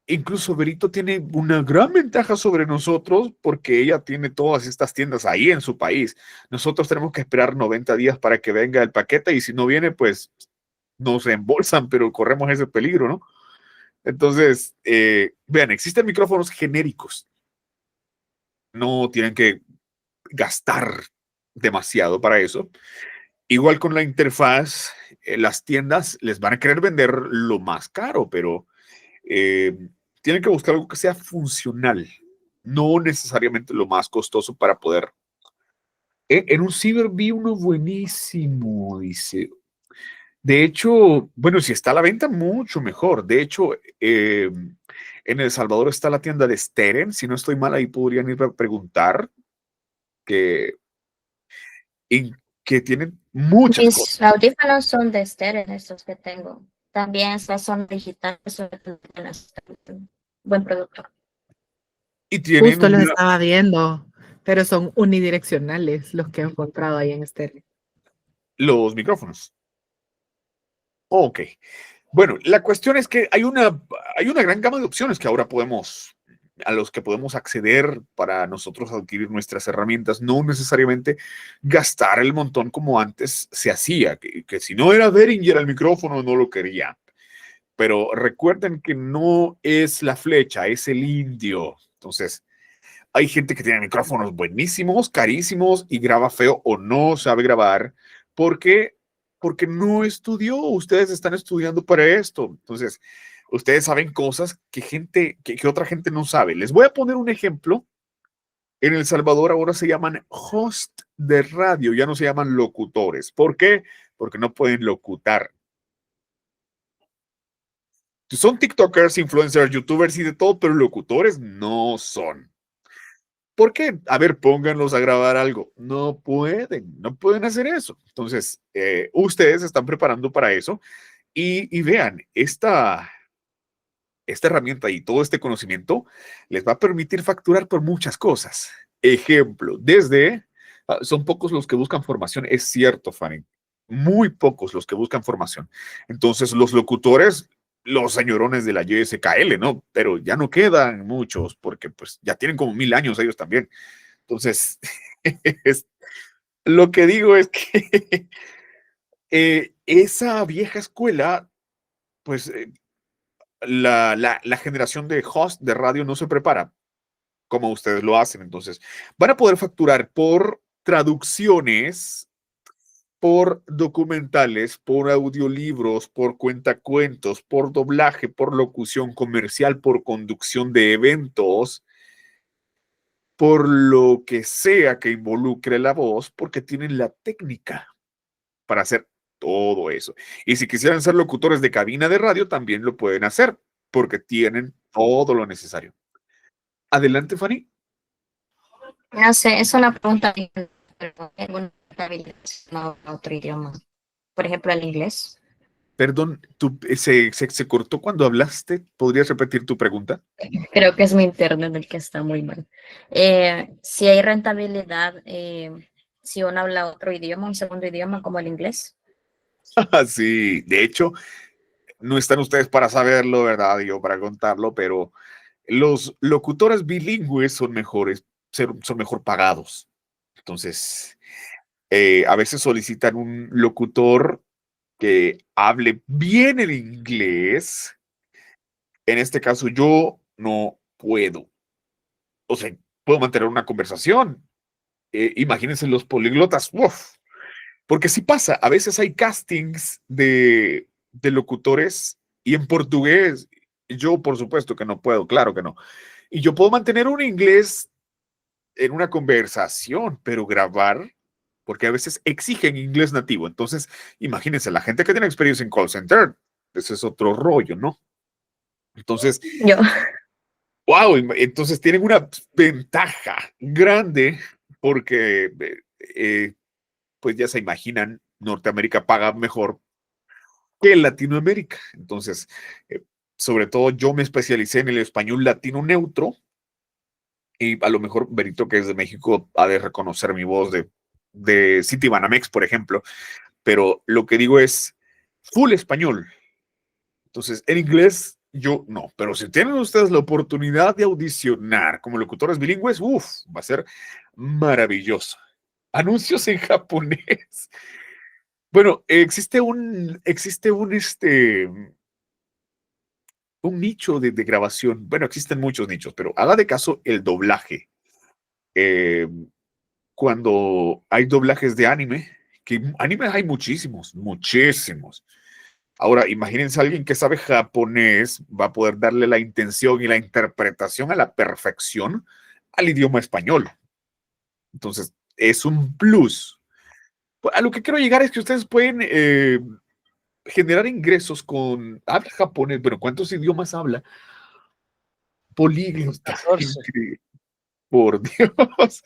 Incluso Berito tiene una gran ventaja sobre nosotros porque ella tiene todas estas tiendas ahí en su país. Nosotros tenemos que esperar 90 días para que venga el paquete y si no viene, pues nos reembolsan, pero corremos ese peligro, ¿no? Entonces, vean, existen micrófonos genéricos. No tienen que gastar demasiado para eso. Igual con la interfaz, las tiendas les van a querer vender lo más caro, pero tienen que buscar algo que sea funcional, no necesariamente lo más costoso para poder. En un ciber vi uno buenísimo, dice. De hecho, bueno, si está a la venta, mucho mejor. De hecho, en El Salvador está la tienda de Steren. Si no estoy mal, ahí podrían ir a preguntar que, que tienen muchas cosas. Mis audífonos son de estéreo, estos que tengo. También estas son digitales, buen producto. Y tienen Justo los estaba viendo, pero son unidireccionales los que he encontrado ahí en estéreo. los micrófonos. Ok. Bueno, la cuestión es que hay una gran gama de opciones que ahora a los que podemos acceder para nosotros adquirir nuestras herramientas, no necesariamente gastar el montón como antes se hacía, que si no era Behringer el micrófono no lo quería. Pero recuerden que no es la flecha, es el indio. Entonces, hay gente que tiene micrófonos buenísimos, carísimos y graba feo o no sabe grabar porque no estudió. Ustedes están estudiando para esto. Entonces, ustedes saben cosas que otra gente no sabe. Les voy a poner un ejemplo. En El Salvador ahora se llaman host de radio, ya no se llaman locutores. ¿Por qué? Porque no pueden locutar. Son TikTokers, influencers, YouTubers y de todo, pero locutores no son. ¿Por qué? A ver, pónganlos a grabar algo. No pueden hacer eso. Entonces, ustedes se están preparando para eso y vean, esta herramienta y todo este conocimiento les va a permitir facturar por muchas cosas. Ejemplo, son pocos los que buscan formación, es cierto, Fanny, muy pocos los que buscan formación. Entonces, los locutores, los señorones de la YSKL, ¿no? Pero ya no quedan muchos porque pues ya tienen como 1000 años ellos también. Entonces, lo que digo es que esa vieja escuela, pues la generación de host de radio no se prepara como ustedes lo hacen. Entonces, van a poder facturar por traducciones, por documentales, por audiolibros, por cuentacuentos, por doblaje, por locución comercial, por conducción de eventos, por lo que sea que involucre la voz, porque tienen la técnica para hacer todo eso. Y si quisieran ser locutores de cabina de radio, también lo pueden hacer, porque tienen todo lo necesario. Adelante, Fanny. No sé, es una pregunta, pero tengo una habilidad no otro idioma. Por ejemplo, el inglés. Perdón, se cortó cuando hablaste. ¿Podrías repetir tu pregunta? Creo que es mi internet el que está muy mal. Si hay rentabilidad, si uno habla otro idioma, un segundo idioma como el inglés. Sí, de hecho, no están ustedes para saberlo, ¿verdad? Y yo para contarlo, pero los locutores bilingües son mejores, son mejor pagados. Entonces, a veces solicitan un locutor que hable bien el inglés. En este caso, yo no puedo. O sea, puedo mantener una conversación. Imagínense los políglotas. Uf, porque sí pasa, a veces hay castings de locutores y en portugués, yo por supuesto que no puedo, claro que no. Y yo puedo mantener un inglés en una conversación, pero grabar, porque a veces exigen inglés nativo. Entonces, imagínense, la gente que tiene experiencia en call center, ese es otro rollo, ¿no? Entonces, Yo, wow, entonces tienen una ventaja grande porque pues ya se imaginan, Norteamérica paga mejor que Latinoamérica. Entonces, sobre todo yo me especialicé en el español latino neutro y a lo mejor Benito, que es de México, ha de reconocer mi voz de Citibanamex, por ejemplo, pero lo que digo es full español. Entonces, en inglés yo no, pero si tienen ustedes la oportunidad de audicionar como locutores bilingües, uff, va a ser maravilloso. Anuncios en japonés. Bueno, un nicho de grabación. Bueno, existen muchos nichos, pero haga de caso el doblaje. Eh, Cuando hay doblajes de anime, que animes hay muchísimos, muchísimos. Ahora, imagínense a alguien que sabe japonés, va a poder darle la intención y la interpretación a la perfección al idioma español. Entonces, es un plus. A lo que quiero llegar es que ustedes pueden generar ingresos con... Habla japonés, pero ¿cuántos idiomas habla? Políglota. 14. Por Dios.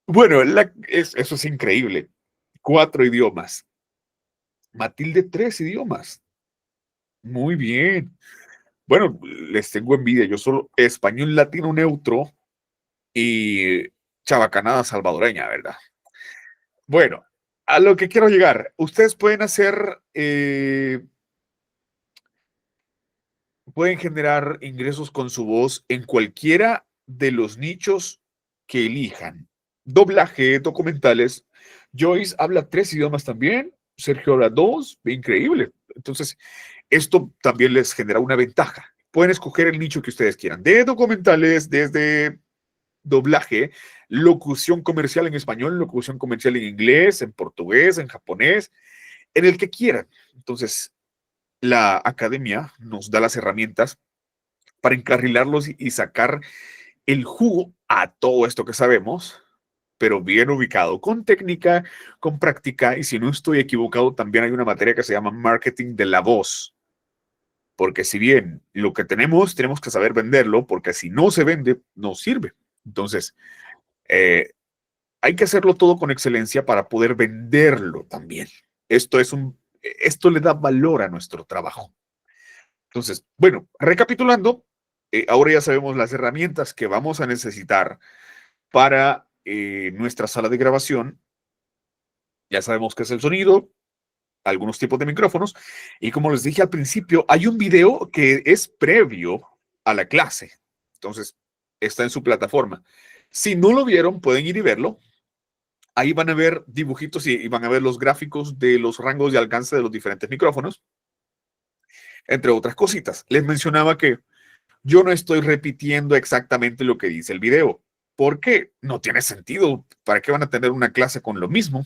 Bueno, eso es increíble. 4 idiomas. Matilde, 3 idiomas. Muy bien. Bueno, les tengo envidia. Yo solo español latino neutro y chabacanada salvadoreña, ¿verdad? Bueno, a lo que quiero llegar. Ustedes pueden generar ingresos con su voz en cualquiera de los nichos que elijan. Doblaje, documentales. Joyce habla 3 idiomas también. Sergio habla 2. Increíble. Entonces, esto también les genera una ventaja. Pueden escoger el nicho que ustedes quieran. De documentales, desde doblaje, locución comercial en español, locución comercial en inglés, en portugués, en japonés, en el que quieran. Entonces, la academia nos da las herramientas para encarrilarlos y sacar el jugo a todo esto que sabemos, pero bien ubicado, con técnica, con práctica, y si no estoy equivocado, también hay una materia que se llama marketing de la voz, porque si bien lo que tenemos que saber venderlo, porque si no se vende, no sirve. Entonces, hay que hacerlo todo con excelencia para poder venderlo también. Esto le da valor a nuestro trabajo. Entonces, bueno, recapitulando, ahora ya sabemos las herramientas que vamos a necesitar para nuestra sala de grabación. Ya sabemos qué es el sonido, algunos tipos de micrófonos, y como les dije al principio, hay un video que es previo a la clase. Entonces, está en su plataforma. Si no lo vieron, pueden ir y verlo. Ahí van a ver dibujitos y van a ver los gráficos de los rangos de alcance de los diferentes micrófonos, entre otras cositas. Les mencionaba que yo no estoy repitiendo exactamente lo que dice el video, porque no tiene sentido. ¿Para qué van a tener una clase con lo mismo?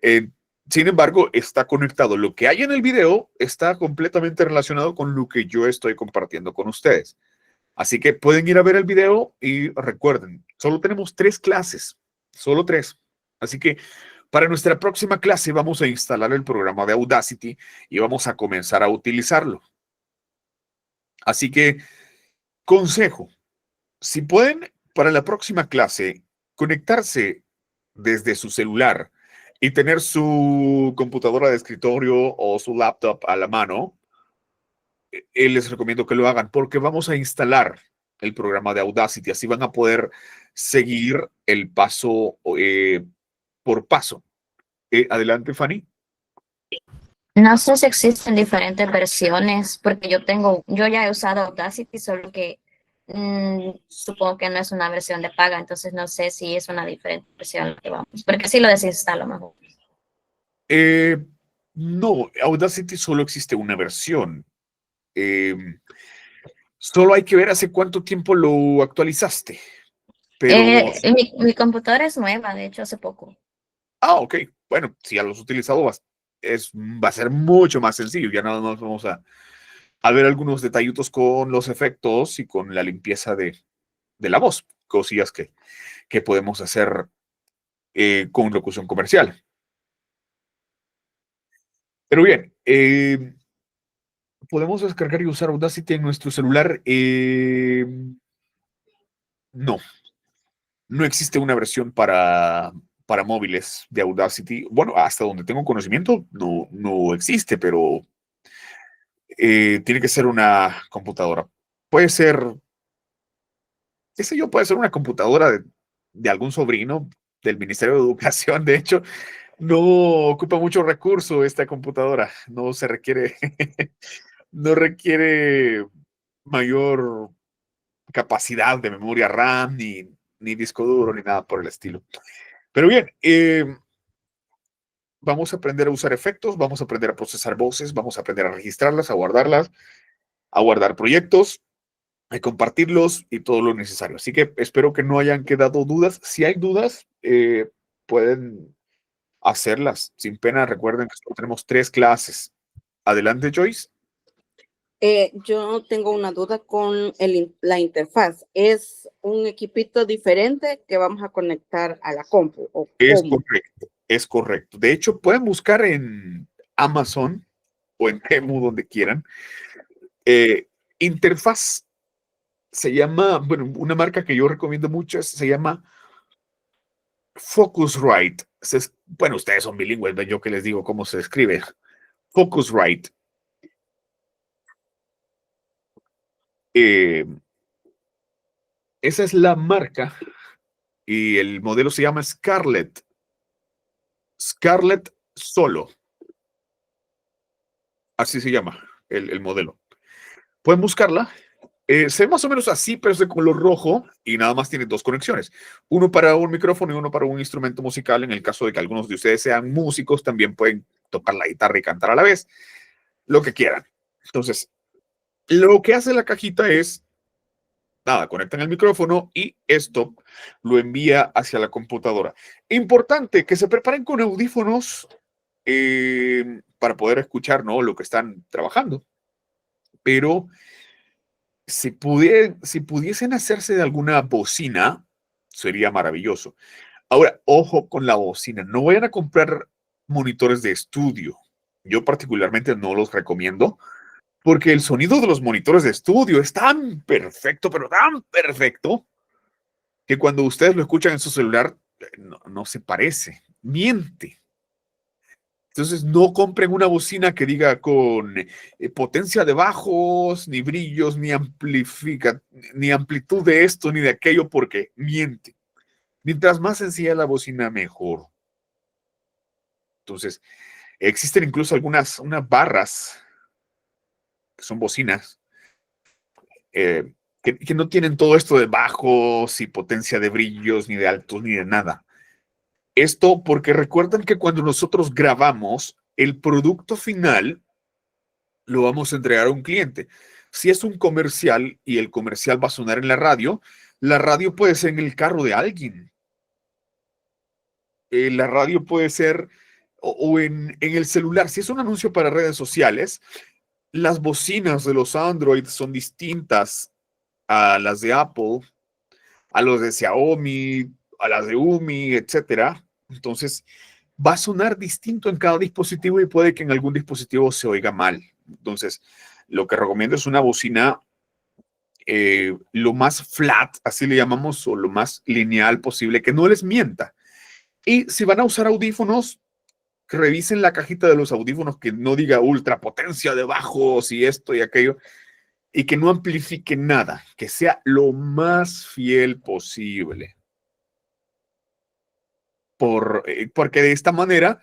Eh, Sin embargo, está conectado. Lo que hay en el video está completamente relacionado con lo que yo estoy compartiendo con ustedes. Así que pueden ir a ver el video y recuerden, solo tenemos 3 clases, solo 3. Así que para nuestra próxima clase vamos a instalar el programa de Audacity y vamos a comenzar a utilizarlo. Así que, consejo, si pueden para la próxima clase conectarse desde su celular y tener su computadora de escritorio o su laptop a la mano, les recomiendo que lo hagan porque vamos a instalar el programa de Audacity. Así van a poder seguir el paso por paso. Adelante, Fanny. No sé si existen diferentes versiones, porque yo ya he usado Audacity, solo que supongo que no es una versión de paga, entonces no sé si es una diferente versión que vamos, porque sí lo desinstalo mejor. No, Audacity solo existe una versión. Solo hay que ver hace cuánto tiempo lo actualizaste. Pero, Mi computadora es nueva, de hecho, hace poco. ok. Bueno, si ya lo has utilizado, va a ser mucho más sencillo. Ya nada más vamos a ver algunos detallitos con los efectos y con la limpieza de la voz. Cosillas que podemos hacer con locución comercial. Pero bien, ¿podemos descargar y usar Audacity en nuestro celular? No. No existe una versión para móviles de Audacity. Bueno, hasta donde tengo conocimiento, no existe, pero tiene que ser una computadora. Puede ser, qué sé yo, puede ser una computadora de algún sobrino del Ministerio de Educación. De hecho, no ocupa mucho recurso esta computadora. No se requiere, no requiere mayor capacidad de memoria RAM, ni disco duro, ni nada por el estilo. Pero bien, vamos a aprender a usar efectos, vamos a aprender a procesar voces, vamos a aprender a registrarlas, a guardarlas, a guardar proyectos, a compartirlos y todo lo necesario. Así que espero que no hayan quedado dudas. Si hay dudas, pueden hacerlas sin pena. Recuerden que solo tenemos 3 clases. Adelante, Joyce. Yo tengo una duda con la interfaz. ¿Es un equipito diferente que vamos a conectar a la compu? ¿O Es cómo? correcto, es correcto. De hecho, pueden buscar en Amazon o en Temu, donde quieran. Interfaz se llama, bueno, una marca que yo recomiendo mucho se llama Focusrite. Bueno, ustedes son bilingües, ven yo que les digo cómo se escribe. Focusrite. Esa es la marca y el modelo se llama Scarlett. Scarlett Solo. Así se llama el modelo. Pueden buscarla. Se ve más o menos así, pero es de color rojo y nada más tiene 2 conexiones. Uno para un micrófono y uno para un instrumento musical. En el caso de que algunos de ustedes sean músicos, también pueden tocar la guitarra y cantar a la vez. Lo que quieran. Entonces, lo que hace la cajita es, nada, conectan el micrófono y esto lo envía hacia la computadora. Importante que se preparen con audífonos para poder escuchar, ¿no?, lo que están trabajando. Pero si pudiesen hacerse de alguna bocina, sería maravilloso. Ahora, ojo con la bocina. No vayan a comprar monitores de estudio. Yo particularmente no los recomiendo porque el sonido de los monitores de estudio es tan perfecto, pero tan perfecto, que cuando ustedes lo escuchan en su celular, no se parece, miente. Entonces, no compren una bocina que diga con potencia de bajos, ni brillos, ni ni amplitud de esto, ni de aquello, porque miente. Mientras más sencilla la bocina, mejor. Entonces, existen incluso unas barras que son bocinas que no tienen todo esto de bajos y potencia de brillos, ni de altos, ni de nada. Esto porque recuerdan que cuando nosotros grabamos, el producto final lo vamos a entregar a un cliente. Si es un comercial y el comercial va a sonar en la radio puede ser en el carro de alguien. La radio puede ser o en el celular. Si es un anuncio para redes sociales, las bocinas de los Android son distintas a las de Apple, a los de Xiaomi, a las de Umi, etcétera. Entonces, va a sonar distinto en cada dispositivo y puede que en algún dispositivo se oiga mal. Entonces, lo que recomiendo es una bocina lo más flat, así le llamamos, o lo más lineal posible, que no les mienta. Y si van a usar audífonos, revisen la cajita de los audífonos que no diga ultra potencia de bajos y esto y aquello, y que no amplifique nada, que sea lo más fiel posible. Porque de esta manera,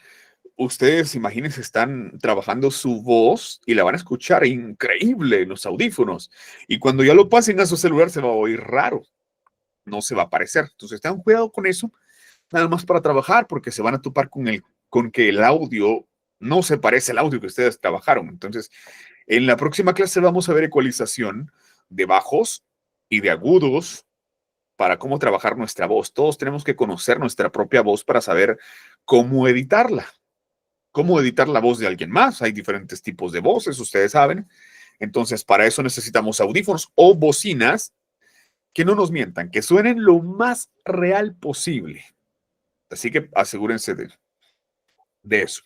ustedes, imagínense, están trabajando su voz y la van a escuchar increíble en los audífonos. Y cuando ya lo pasen a su celular, se va a oír raro. No se va a parecer. Entonces, tengan cuidado con eso, nada más para trabajar, porque se van a topar con que el audio no se parece al audio que ustedes trabajaron. Entonces, en la próxima clase vamos a ver ecualización de bajos y de agudos para cómo trabajar nuestra voz. Todos tenemos que conocer nuestra propia voz para saber cómo editarla. Cómo editar la voz de alguien más. Hay diferentes tipos de voces, ustedes saben. Entonces, para eso necesitamos audífonos o bocinas que no nos mientan, que suenen lo más real posible. Así que asegúrense de eso.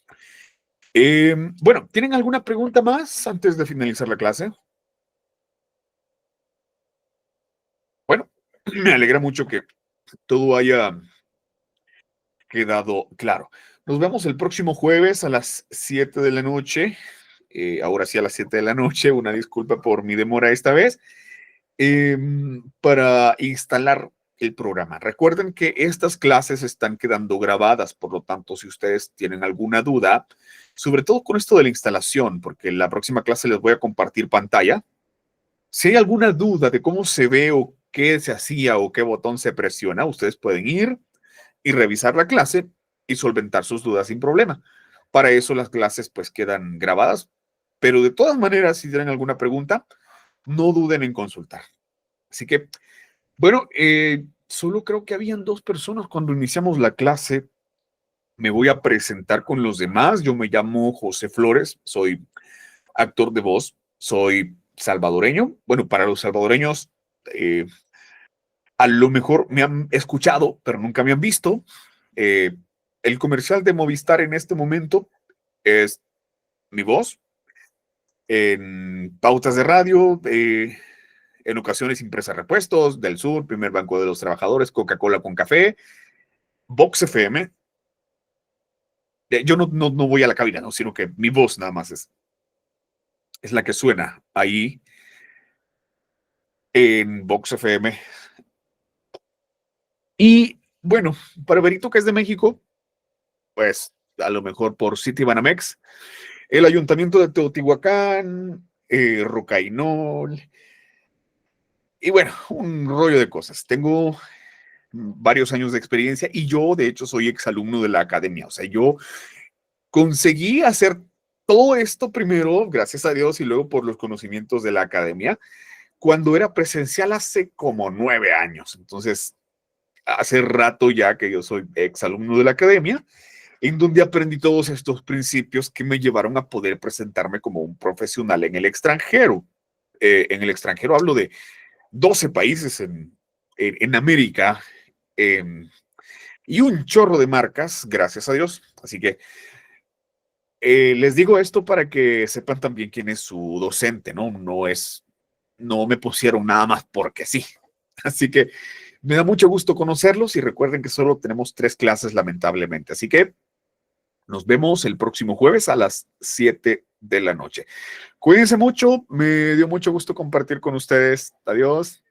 Bueno, ¿tienen alguna pregunta más antes de finalizar la clase? Bueno, me alegra mucho que todo haya quedado claro. Nos vemos el próximo jueves a las 7 de la noche. Ahora sí a las 7 de la noche. Una disculpa por mi demora esta vez. Para instalar el programa. Recuerden que estas clases están quedando grabadas, por lo tanto, si ustedes tienen alguna duda, sobre todo con esto de la instalación, porque en la próxima clase les voy a compartir pantalla. Si hay alguna duda de cómo se ve o qué se hacía o qué botón se presiona, ustedes pueden ir y revisar la clase y solventar sus dudas sin problema. Para eso las clases pues quedan grabadas, pero de todas maneras, si tienen alguna pregunta, no duden en consultar. Así que, bueno, solo creo que habían 2 personas cuando iniciamos la clase. Me voy a presentar con los demás. Yo me llamo José Flores, soy actor de voz, soy salvadoreño. Bueno, para los salvadoreños, a lo mejor me han escuchado, pero nunca me han visto. El comercial de Movistar en este momento es mi voz en pautas de radio, en ocasiones Impresa Repuestos, Del Sur, Primer Banco de los Trabajadores, Coca-Cola con café, Vox FM. Yo no voy a la cabina, ¿no? Sino que mi voz nada más es la que suena ahí en Vox FM. Y bueno, para Berito, que es de México, pues a lo mejor por Citibanamex, el Ayuntamiento de Teotihuacán, Rocainol, y bueno, un rollo de cosas. Tengo varios años de experiencia y yo, de hecho, soy exalumno de la academia. O sea, yo conseguí hacer todo esto primero, gracias a Dios, y luego por los conocimientos de la academia, cuando era presencial hace como 9 años. Entonces, hace rato ya que yo soy exalumno de la academia, en donde aprendí todos estos principios que me llevaron a poder presentarme como un profesional en el extranjero. En el extranjero hablo de 12 países en América y un chorro de marcas, gracias a Dios. Así que les digo esto para que sepan también quién es su docente, ¿no? No me pusieron nada más porque sí. Así que me da mucho gusto conocerlos y recuerden que solo tenemos 3 clases, lamentablemente. Así que Nos vemos el próximo jueves a las 7 de la noche. Cuídense mucho, me dio mucho gusto compartir con ustedes. Adiós.